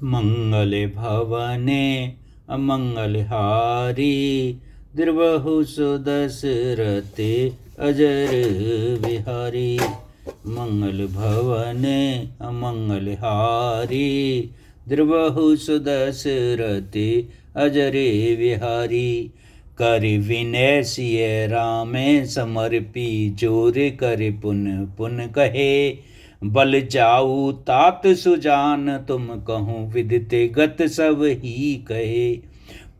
मंगल भवने अमंगलहारी, द्रवहु सुदशरथे अजर विहारी। मंगल भवने अमंगलहारी, द्रवहु सुदशरथे अजरे विहारी। कर विनय सिय रामे समर्पी, जोर कर पुन पुन कहे। बल जाऊ तात सुजान, तुम कहूँ विदिते गत सब ही कहे।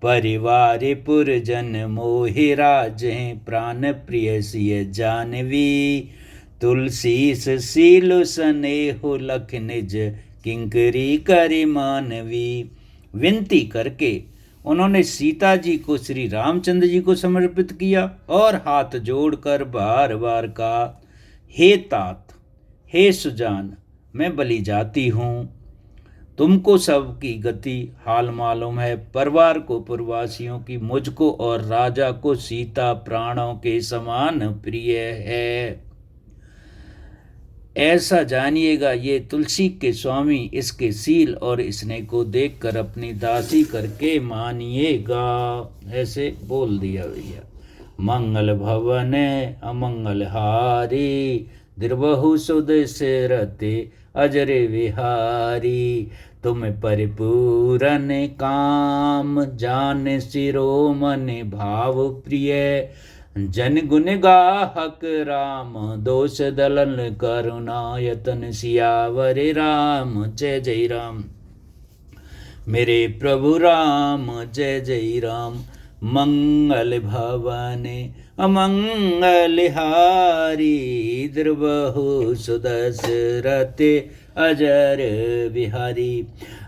परिवार पुरजन मोहि राजे, प्राण प्रिय सिय जानवी। तुलसीस सील स्नेहो, लख निज किंकरी करि मानवी। विनती करके उन्होंने सीता जी को श्री रामचंद्र जी को समर्पित किया और हाथ जोड़कर बार बार कहा, हे तात, हे सुजान, मैं बलि जाती हूँ। तुमको सबकी गति हाल मालूम है। परिवार को पुरवासियों की, मुझको और राजा को सीता प्राणों के समान प्रिय है। ऐसा जानिएगा, ये तुलसी के स्वामी इसके सील और स्नेह को देखकर अपनी दासी करके मानिएगा। ऐसे बोल दिया भैया। मंगल भवन अमंगलहारी, द्रवहु सुदशरथे अजर विहारी। तुम परिपूरन काम, जान शिरोमणि भाव प्रिय। जन गुण गाहक राम, दोष दलन करुणायतन। सियावर राम जय जय राम, मेरे प्रभु राम जय जय राम। मंगल भवने अमंगलहारी, द्रवहु सुदशरथे अजर विहारी।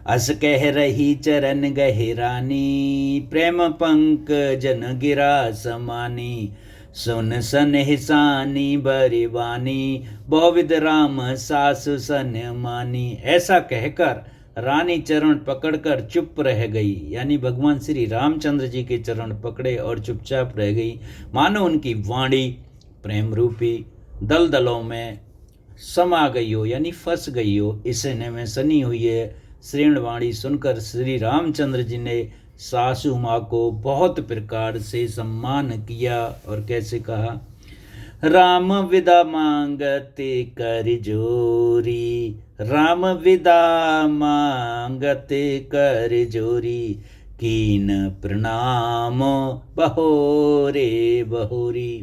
अस कह रही चरण गहरानी, प्रेम पंकजन गिरा समानी। सुन सनहिसानी बरिवानी, बहुविध राम सासु सन मानी। ऐसा कहकर रानी चरण पकड़कर चुप रह गई, यानी भगवान श्री रामचंद्र जी के चरण पकड़े और चुपचाप रह गई, मानो उनकी वाणी प्रेम रूपी दलदलों में समा गई हो, यानी फंस गई हो, इसने में सनी हुई है। श्रीणवाणी सुनकर श्री रामचंद्र जी ने सासू माँ को बहुत प्रकार से सम्मान किया और कैसे कहा, राम विदा मांगते कर जोरी। राम विदा मांगते कर जोरी, कीन प्रणाम बहोरे बहोरी।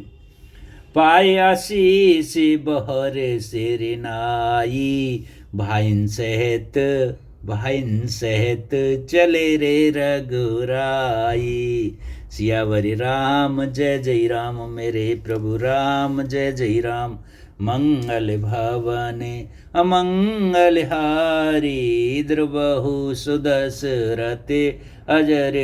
पाए आशीष बहर सिर नाई, भाइन सहित चले रे रघुराई। सियावरी राम जय जय राम, मेरे प्रभु राम जय जय राम। मंगल भवने अमंगलहारी, द्रवहु सुदशरथे अजर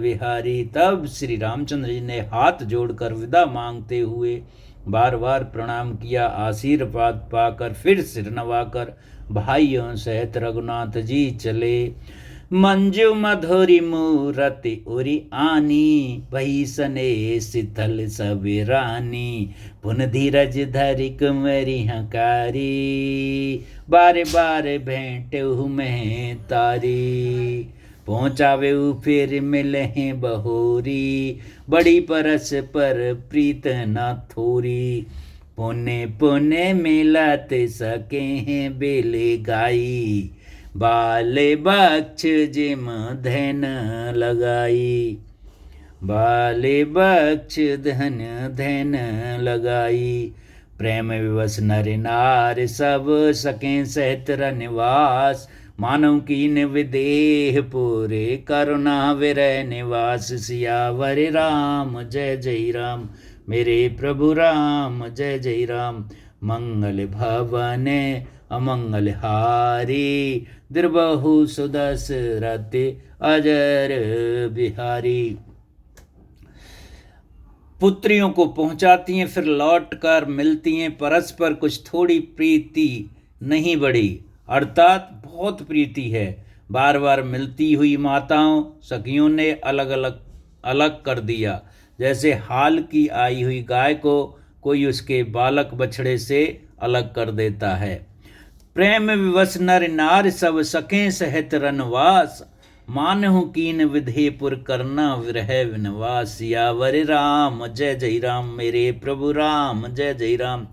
विहारी। तब श्री रामचंद्र जी ने हाथ जोड़कर विदा मांगते हुए बार बार प्रणाम किया। आशीर्वाद पाकर फिर सिर नवाकर भाइयों सहित रघुनाथ जी चले। मंजू मधुरी मूरति उरी आनी, भई सने शीतल सब रानी। पुन धीरज धरि कुंवरी हकारी, बारे बारे भेंट में तारी। पहुँचावे फिर मिले बहोरी, बड़ी परस पर प्रीत न थोरी। पुने पुने मिलत सके हैं बेले गाई, बाले बक्ष जिम धन लगाई। बाले बक्ष धन लगाई। प्रेम विवश नर नार, सब सकें सहित रनिवास। मानव कीन विदेह पूरे, करुणा विरह निवास। सियावर राम जय जय राम, मेरे प्रभु राम जय जय राम। मंगल भवने अमंगलहारी, द्रवहु सुदशरथे अजर विहारी। पुत्रियों को पहुंचाती हैं, फिर लौट कर मिलती हैं। परस्पर कुछ थोड़ी प्रीति नहीं बढ़ी, अर्थात बहुत प्रीति है। बार बार मिलती हुई माताओं सखियों ने अलग कर दिया, जैसे हाल की आई हुई गाय को कोई उसके बालक बछड़े से अलग कर देता है। प्रेम विवश नर नार सब सकें सहित रनवास, मानहु कीन विधेपुर करना विरह विनवास। सियावर राम जय जय राम, मेरे प्रभु राम जय जय राम।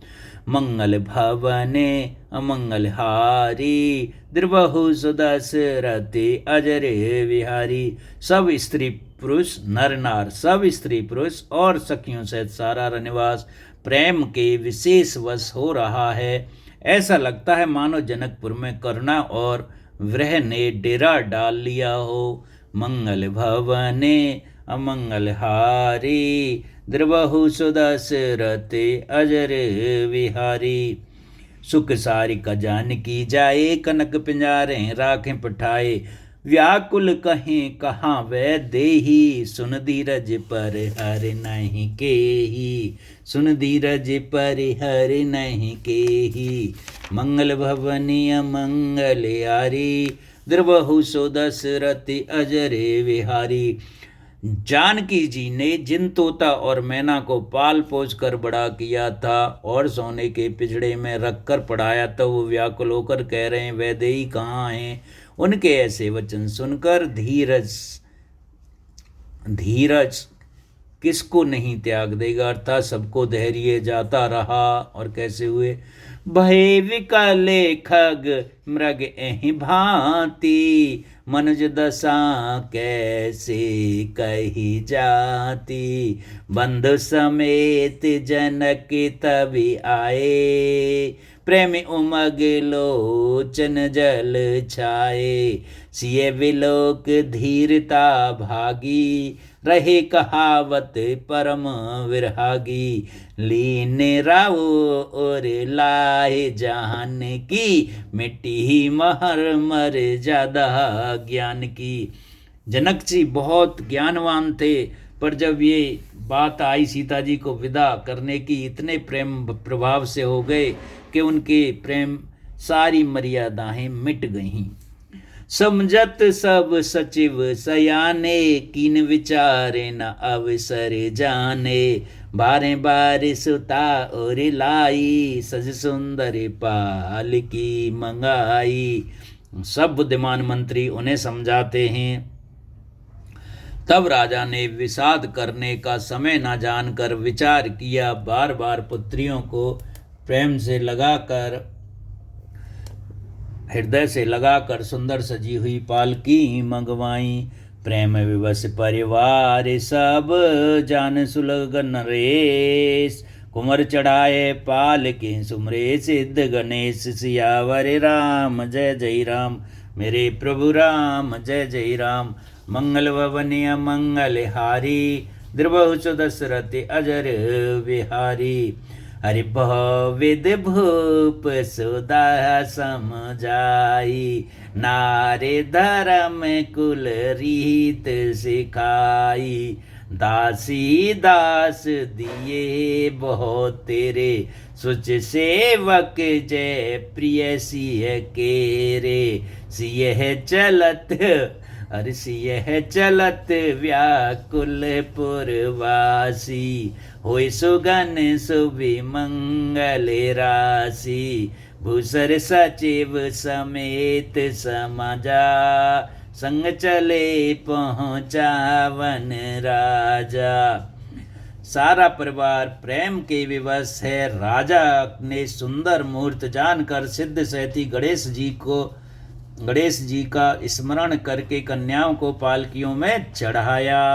मंगल भवने अमंगल हारी, द्रबहु सुदशरथि अजर विहारी। सब स्त्री पुरुष नर नार, सब स्त्री पुरुष और सखियों सहित सारा रनिवास प्रेम के विशेष वश हो रहा है। ऐसा लगता है मानो जनकपुर में करुणा और विरह ने डेरा डाल लिया हो। मंगल भवने अमंगल हारी, द्रबहु सुदशरथि अजर विहारी। सुख सारिका जानकी जाए, कनक पिंजारे राखें पठाए। व्याकुल कहें कहाँ वै देही, सुन धीरज पर हर नहीं केही, सुन धीरज पर हर नहीं केही। मंगल भवनी अमंगल हारी, द्रबहु सुदशरथि अजर विहारी। जानकी जी ने जिन तोता और मैना को पाल पोस कर बड़ा किया था और सोने के पिंजड़े में रखकर पढ़ाया, तो वो व्याकुल होकर कह रहे हैं वैदेही कहाँ हैं। उनके ऐसे वचन सुनकर धीरज किसको नहीं त्याग देगा, अर्थात सबको धैर्य जाता रहा। और कैसे हुए, भय विकले खग मृग एहि भांति, मनुज दशा कैसे कही जाती। बंधु समेत जनक तभी आए, प्रेमी उमग लोचन जल छाए। सिय विलोक धीरता भागी, रहे कहावत परम विरहागी। लीन राव और लाए जान की, मिट्टी महर मर ज्यादा ज्ञान की। जनक जी बहुत ज्ञानवान थे, पर जब ये बात आई सीता जी को विदा करने की, इतने प्रेम प्रभाव से हो गए कि उनके प्रेम सारी मर्यादाएं मिट गईं। समझत सब सचिव सयाने, कीन विचारे न अवसर जाने। बारे बार सुता और लाई, सज सुंदर पाल की मंगाई। सब बुद्धिमान मंत्री उन्हें समझाते हैं। तब राजा ने विषाद करने का समय न जानकर विचार किया, बार बार पुत्रियों को प्रेम से लगाकर, हृदय से लगाकर सुंदर सजी हुई पालकी मंगवाई। प्रेम विवश परिवार सब, जान सुलग नरेश। कुंवर चढ़ाए पालकी सुमरे सिद्ध गणेश। सियावर राम जय जय राम, मेरे प्रभु राम जय जय राम। मंगल भवनी अमंगल हारी, द्रबहु सुदशरथि अजर विहारी। हरि विद भूप सुधा समझाई, नारे धर्म कुल रीत सिखाई। दासी दास दिए बहुत तेरे, सुच सेवक जय प्रिय सिय केरे। सिय चलत सिय चलत व्याकुल पुरवासी। होय सुगन सुबि मंगल राशि, भूसर सचिव समेत समाजा। संग चले पहुँचावन राजा। सारा परिवार प्रेम के विवश है। राजा ने सुंदर मूर्त जानकर सिद्ध सहती गणेश जी का स्मरण करके कन्याओं को पालकियों में चढ़ाया।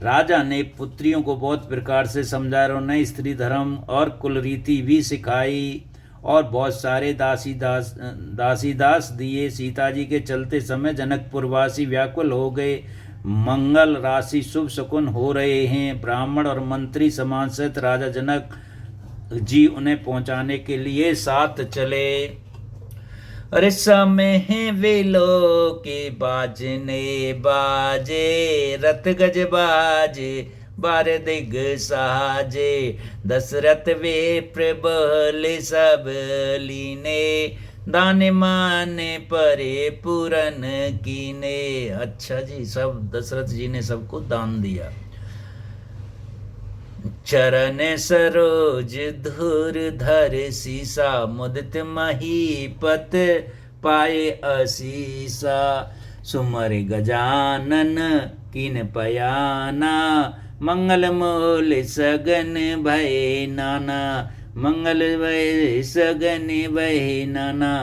राजा ने पुत्रियों को बहुत प्रकार से समझाया, उन्हें स्त्री धर्म और कुल रीति भी सिखाई और बहुत सारे दासी दास दिए। सीता जी के चलते समय जनकपुरवासी व्याकुल हो गए। मंगल राशि शुभ शकुन हो रहे हैं। ब्राह्मण और मंत्री समान सहित राजा जनक जी उन्हें पहुंचाने के लिए साथ चले। अरे समय वेलो के बाजने बाजे, रथ गज बाजे बार दिग साजे। दशरथ वे प्रबल सब लीने, दाने माने परे पूरन कीने। अच्छा जी, सब दशरथ जी ने सबको दान दिया। चरण सरोज धुर धर सीसा, मुदित महीपत पाए असीसा। सुमर गजानन कीन पयाना, मंगल मूल सगन भय नाना। मंगल भय सगन भय नाना।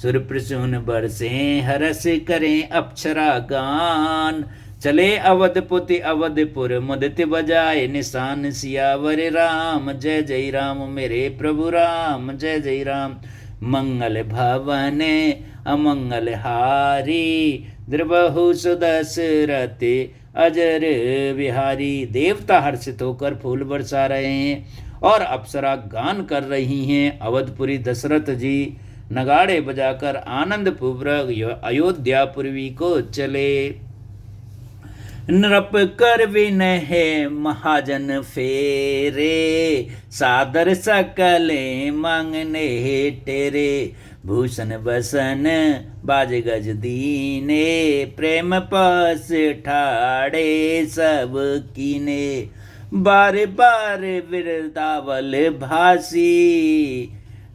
सुर प्रसून बरसे हरस करें अप्सरा गान। चले अवधपुति अवधपुर, मुदित बजाए निशान। सियावर राम जय जय राम, मेरे प्रभु राम जय जय राम। मंगल भवन अमंगल हारी, द्रबहु सुदशरथ अजर बिहारी। देवता हर्षित होकर फूल बरसा रहे हैं और अप्सरा गान कर रही हैं। अवधपुरी दशरथ जी नगाड़े बजाकर आनंद पूर्वक अयोध्यापुरी को चले। नृप कर विनय महाजन फेरे, सादर सकले मांगने टेरे। भूषण बसन बाज गज दीने, प्रेम पास ठाड़े सब कीने। बार बार बिरदावल भासी,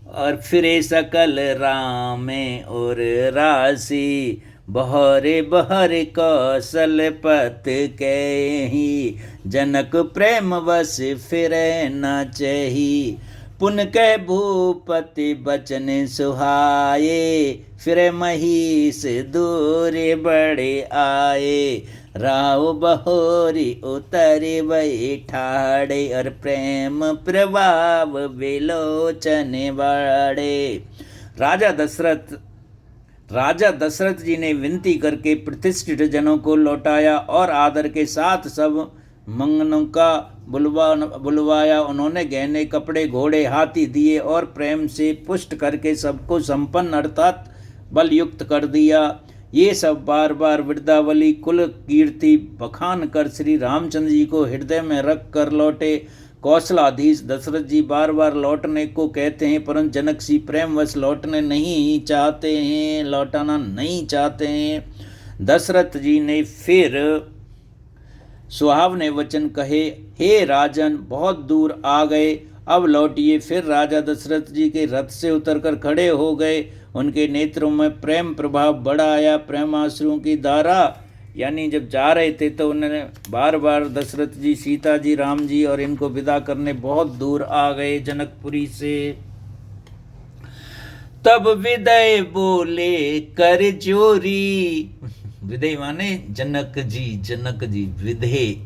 और फिरे सकल रामे और राशि। बहरे बहरे कौशल पत कही, जनक प्रेम वश फिरे न चही। पुन कह भूपति बचन सुहाए, फिर महिष दूर बड़े आए। राव बहोरी उतरे बैठाड़े, और प्रेम प्रभाव विलोचन बाड़े। राजा दशरथ जी ने विनती करके प्रतिष्ठित जनों को लौटाया और आदर के साथ सब मंगनों का बुलवाया। उन्होंने गहने कपड़े घोड़े हाथी दिए और प्रेम से पुष्ट करके सबको संपन्न अर्थात बल युक्त कर दिया। ये सब बार बार वृद्धावली कुल कीर्ति बखान कर श्री रामचंद्र जी को हृदय में रख कर लौटे। कौशलाधीश दशरथ जी बार बार लौटने को कहते हैं, परंतु जनक सी प्रेमवश लौटाना नहीं चाहते हैं। दशरथ जी ने फिर सुहावने वचन कहे, हे राजन, बहुत दूर आ गए, अब लौटिए। फिर राजा दशरथ जी के रथ से उतरकर खड़े हो गए। उनके नेत्रों में प्रेम प्रभाव बड़ा आया। प्रेमाश्रुओं की धारा, यानी जब जा रहे थे तो उन्होंने बार बार दशरथ जी, सीता जी, राम जी और इनको विदा करने बहुत दूर आ गए जनकपुरी से। तब विदय बोले कर जोरी, विदय माने जनक जी विदय।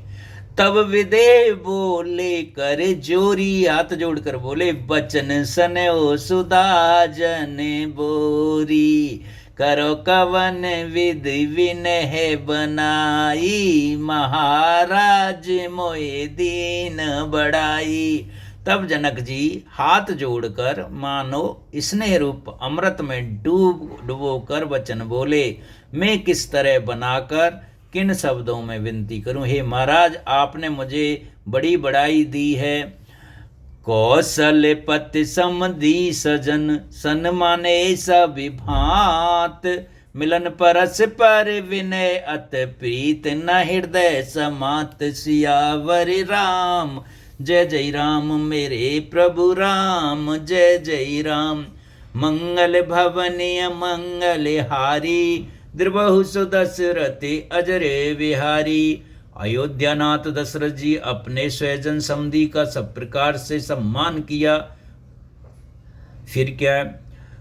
तब विदय बोले कर जोरी, हाथ जोड़कर बोले, बचन सनयो सुधाजन बोरी। करो कवन विधि विनय बनाई, महाराज मोए दीन बढ़ाई। तब जनक जी हाथ जोड़कर मानो स्नेह रूप अमृत में डुबो कर वचन बोले, मैं किस तरह बनाकर किन शब्दों में विनती करूं। हे महाराज, आपने मुझे बड़ी बड़ाई दी है। कौशल पति समधी सजन, सन्माने सभी भांत। मिलन परस पर विनय अत प्रीत, न हृदय समात। सियावर राम जय जय राम, मेरे प्रभु राम जय जय राम। मंगल भवनीय मंगल हारी, द्रबहु सुदशरथ अजर बिहारी। अयोध्यानाथ दशरथ जी अपने स्वजन समधी का सब प्रकार से सम्मान किया। फिर क्या,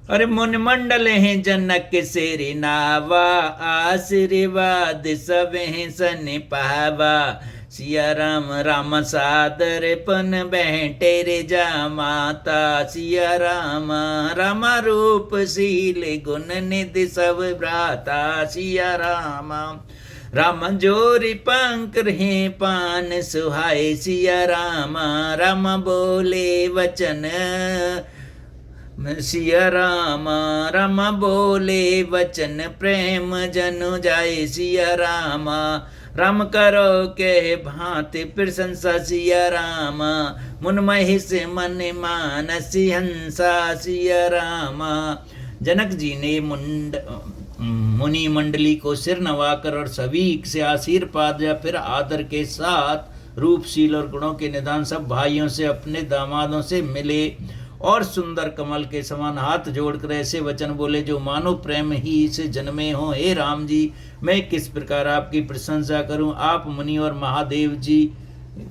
अरे मुन मंडल हैं जनक सेरे नावा, आशीर्वाद सब हैं सन पावा। सिया राम राम सादर पन बैठे रे जा माता। सिया राम राम रूप शील गुण निधि सब भ्राता। सिया राम राम जोरी पंख रहे पान सुहाए। सिया राम राम बोले वचन, सिया राम राम बोले वचन, प्रेम जनु जाए। सिया राम राम करो के भांति प्रशंसा। सिया राम मुन महिष मन मानसी हंसा। सिया राम। जनक जी ने मुनि मंडली को सिर नवाकर और सभी से आशीर्वाद या फिर आदर के साथ रूपशील और गुणों के निधान सब भाइयों से अपने दामादों से मिले और सुंदर कमल के समान हाथ जोड़कर ऐसे वचन बोले जो मानो प्रेम ही से जन्मे हो। हे राम जी, मैं किस प्रकार आपकी प्रशंसा करूं। आप मुनि और महादेव जी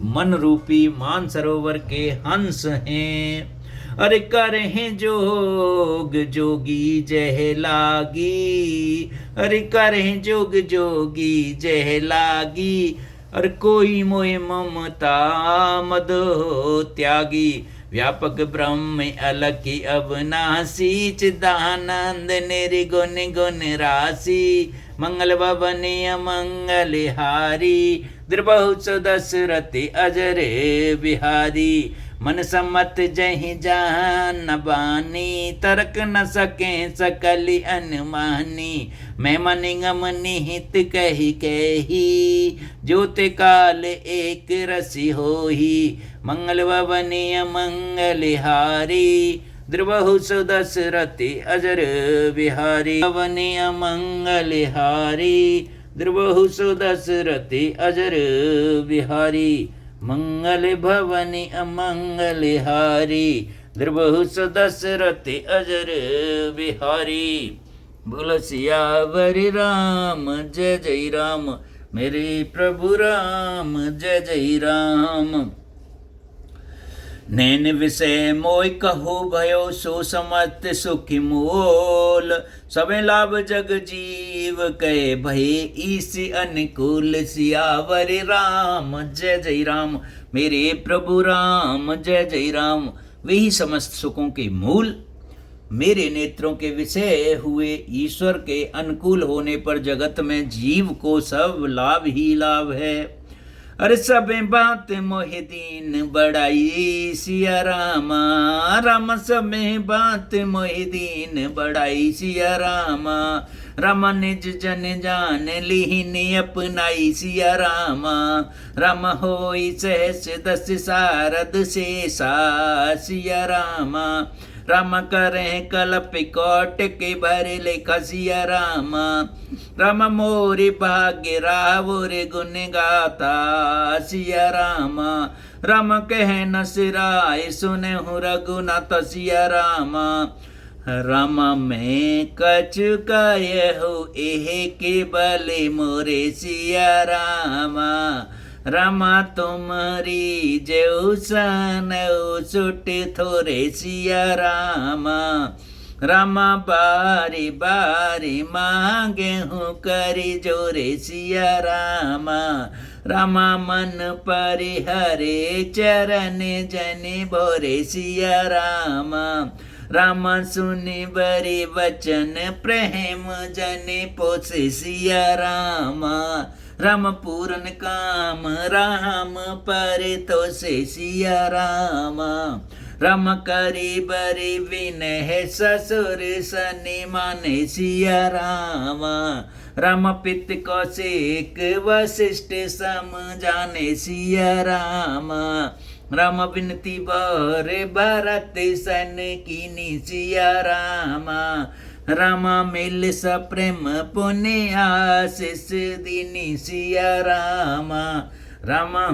मन रूपी मान सरोवर के हंस हैं। अरे करें जोग जोगी जय लागी, अरे करें जोग जोगी जय लागी, अरे कोई मोह ममता मद त्यागी। व्यापक ब्रह्म अलखी अविनाशी, चिदानंद निर्गुण गुण राशि। मंगल भवन अमंगल हारी, द्रबहु दशरथि अजर बिहारी। मन सम्मत जहि जान बानी, तरक न सके सकल अनुमानी। मैं मन गम निहित कही कही, ज्योति काल एक रसी होही। मंगल भवन अमंगल हारी, द्रबहु दशरथि अजर बिहारी। भवन अमंगल हारी, द्रबहु दशरथि अजर बिहारी। मंगल भवन अमंगल हारी, द्रबहु दशरथि अजर बिहारी। बोलो सियावर राम जय जय राम, मेरे प्रभु राम जय जय राम। नैन विषय मोय कहो भयो, सो समर्थ सुखी मोल। सबे लाभ जग जीव कहे भय, ईसी अनुकूल। सियावर राम जय जय राम, मेरे प्रभु राम जय जय राम। वही समस्त सुखों के मूल, मेरे नेत्रों के विषय हुए। ईश्वर के अनुकूल होने पर जगत में जीव को सब लाभ ही लाभ है। अरे सब बात मोहि दीन बड़ाई, सिया रामा राम। सब बात मोहि दीन बड़ाई, सिया रामा राम। निज जन जान लीन अपनाई, सिया रामा राम। होई सहस दस सारद शेषा, सिया रामा राम। करें कल्प कोट के भर लेखा, सिया रामा राम। मोरे भाग्य रावोर गुण गाता, सिया रामा राम। कह न सिराय सुने हूँ रघुनाथ, सिया रामा रामा। मैं कछु काय हो एह के बले मोरे, सिया रामा रामा। तुम्हारी जेऊ सन सुट थोरे, सिया रामा रामा। बारी बारी मांगे हूँ करी जोरे, सिया रामा रामा। मन परिहरे चरण जन भोरे, सिया रामा रामा। सुनि बरी वचन प्रेम जन पोसे, सिया रामा राम। पूरन काम राम पर तो से, सिया रामा राम। करी बरी विनय ससुर सनि माने, सिया रामा राम। पित कौशिक वशिष्ठ सम जाने, सिया रामा राम। विनती बर भरत सन कीनी, सिया रामा रामा। मिल सप्रेम पुण्य आशीष दीनी, सिया रामा रामा।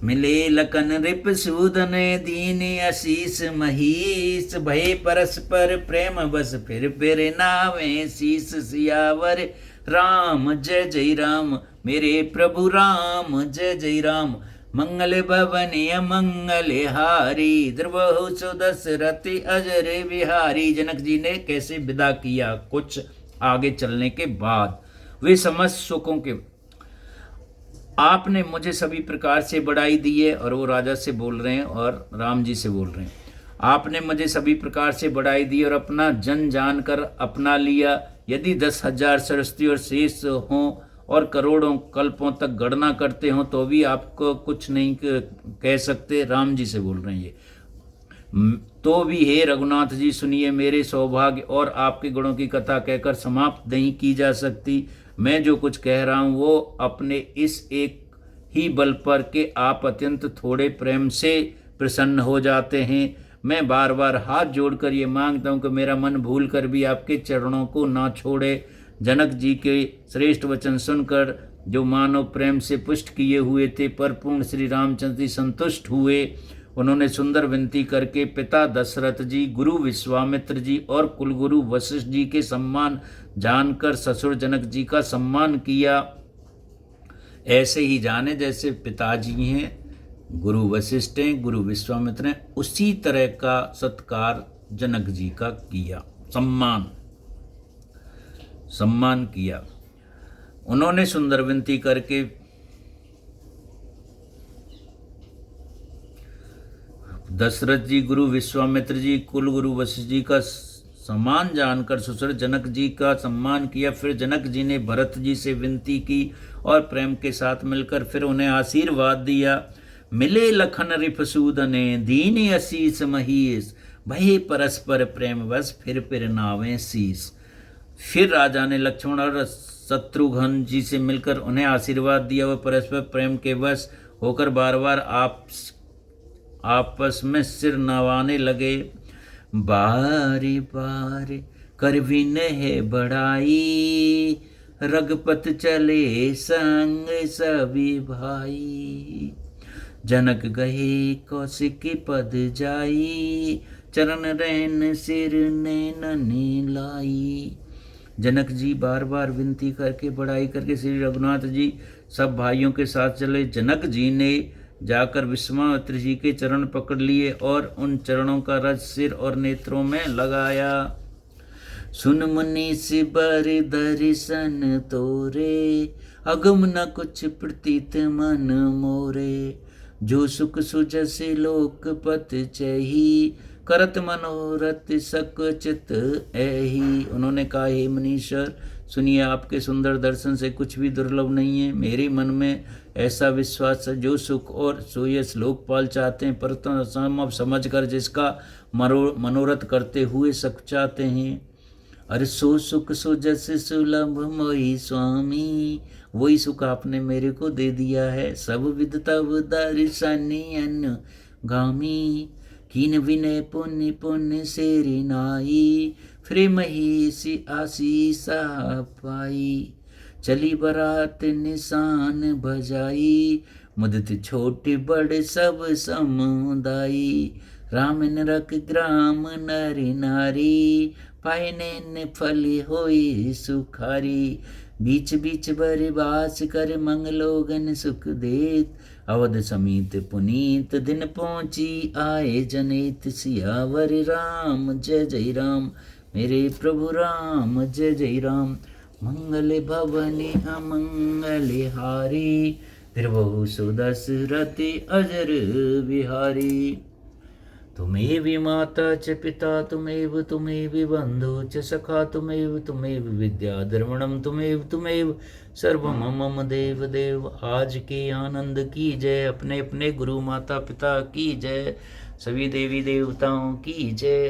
मिले लखन रिप सूदन दीन आशीष महीश। भय परस्पर प्रेम बस फिर नावे शीस, सियावर राम जय जय राम, मेरे प्रभु राम जय जय राम। मंगल भवन अमंगल हारी, द्रवहु दशरथि अजर बिहारी। जनक जी ने कैसे विदा किया कुछ आगे चलने के बाद। वे समस्त सुखों के आपने मुझे सभी प्रकार से बढ़ाई दी है। और वो राजा से बोल रहे हैं और राम जी से बोल रहे हैं। आपने मुझे सभी प्रकार से बढ़ाई दी और अपना जन जानकर अपना लिया। यदि 10,000 सरस्वती और शेष हों और करोड़ों कल्पों तक गणना करते हों तो भी आपको कुछ नहीं कह सकते। राम जी से बोल रहे हैं ये। तो भी हे रघुनाथ जी सुनिए, मेरे सौभाग्य और आपके गुणों की कथा कहकर समाप्त नहीं की जा सकती। मैं जो कुछ कह रहा हूँ वो अपने इस एक ही बल पर कि आप अत्यंत थोड़े प्रेम से प्रसन्न हो जाते हैं। मैं बार बार हाथ जोड़कर ये मांगता हूँ कि मेरा मन भूल कर भी आपके चरणों को ना छोड़े। जनक जी के श्रेष्ठ वचन सुनकर जो मानव प्रेम से पुष्ट किए हुए थे, पर पूर्ण श्री रामचंद्र जी संतुष्ट हुए। उन्होंने सुंदर विनती करके पिता दशरथ जी, गुरु विश्वामित्र जी और कुलगुरु वशिष्ठ जी के सम्मान जानकर ससुर जनक जी का सम्मान किया। ऐसे ही जाने जैसे पिताजी हैं, गुरु वशिष्ठ हैं, गुरु विश्वामित्र हैं, उसी तरह का सत्कार जनक जी का किया, सम्मान किया। उन्होंने सुंदर विनती करके दशरथ जी, गुरु विश्वामित्र जी, कुल गुरु वशिष्ठ जी का सम्मान जानकर ससुर जनक जी का सम्मान किया। फिर जनक जी ने भरत जी से विनती की और प्रेम के साथ मिलकर फिर उन्हें आशीर्वाद दिया। मिले लखन रिपसूदने, दीन असीस महीस, भये परस्पर प्रेम बस, फिर नावें शीस। फिर राजा ने लक्ष्मण और शत्रुघ्न जी से मिलकर उन्हें आशीर्वाद दिया। वह परस्पर प्रेम के वश होकर बार बार आपस में सिर नवाने लगे। बारी बार कर विनय बढ़ाई, रघुपत चले संग सभी भाई। जनक गहे कौशिक पद जाई, चरण रैन सिर नैननी लाई। जनक जी बार बार विनती करके बढ़ाई करके श्री रघुनाथ जी सब भाइयों के साथ चले। जनक जी ने जाकर विश्वामित्र जी के चरण पकड़ लिए और उन चरणों का रस सिर और नेत्रों में लगाया। सुन मुनीस बर दर्शन तोरे, अगम न कुछ प्रतीत मन मोरे। जो सुख सुजस लोकपत चही, करत मनोरथ सकुचित एही। उन्होंने कहा, हे मुनीश्वर, सुनिए, आपके सुंदर दर्शन से कुछ भी दुर्लभ नहीं है। मेरे मन में ऐसा विश्वास है, जो सुख और सोयस लोकपाल चाहते हैं, परंतु असंभव समझकर जिसका मनोरथ करते हुए सक चाहते हैं। अरे सो सुख सो जस सुलभ मोहि स्वामी, वही सुख आपने मेरे को दे दिया है। सब विद तब दर्शनी गामी, कीन विनय पुण्य पुण्य सेरी नाई। फिर महीसी आशीषा पाई, चली बरात निशान बजाई। मुदित छोटे बड़े सब समुदाई, राम नरक ग्राम नरी नारी। पाए नैन फली होई सुखारी, बीच बीच बरबास कर मंगलोगन सुख देत। अवध समीत पुनीत दिन पहुँची आए जनित। सियावर राम जय जय राम, मेरे प्रभु राम जय जय राम। मंगल भवनी अमंगल हारी, फिर बहु सुदशरथ अजर बिहारी। तुमेव माता च पिता तुमेव, तुमेव बंधु च सखा तुमेव, तुमेव विद्या द्रविणम तुमेव सर्वम मम देव देव। आज के आनंद की जय, अपने अपने गुरु माता पिता की जय, सभी देवी देवताओं की जय।